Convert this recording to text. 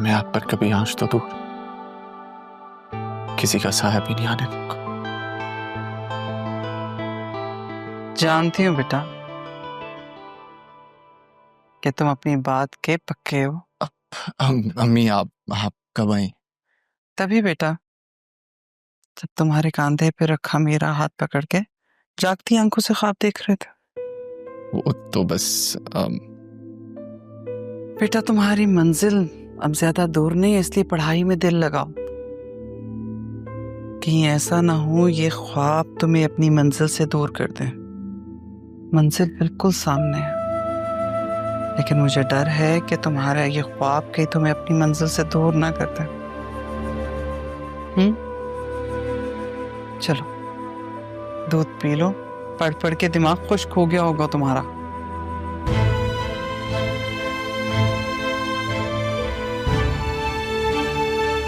मैं आप पर कभी आंच तो दूर, किसी का साया भी नहीं आने दूंगा। जानती हूँ बेटा कि तुम अपनी बात के पक्के हो। अम्मी आप कब आई? तभी बेटा, जब तुम्हारे कंधे पे रखा मेरा हाथ पकड़ के जागती आंखों से ख्वाब देख रहे थे। वो तो बस बेटा तुम्हारी मंजिल अब ज्यादा दूर नहीं है, इसलिए पढ़ाई में दिल लगाओ। कहीं ऐसा ना हो ये ख्वाब तुम्हें अपनी मंजिल से दूर कर दे। मंजिल बिल्कुल सामने है, लेकिन मुझे डर है कि तुम्हारा ये ख्वाब कहीं तुम्हें अपनी मंजिल से दूर ना कर दे। चलो दूध पी लो, पढ़ पढ़ के दिमाग खुश्क हो गया होगा तुम्हारा।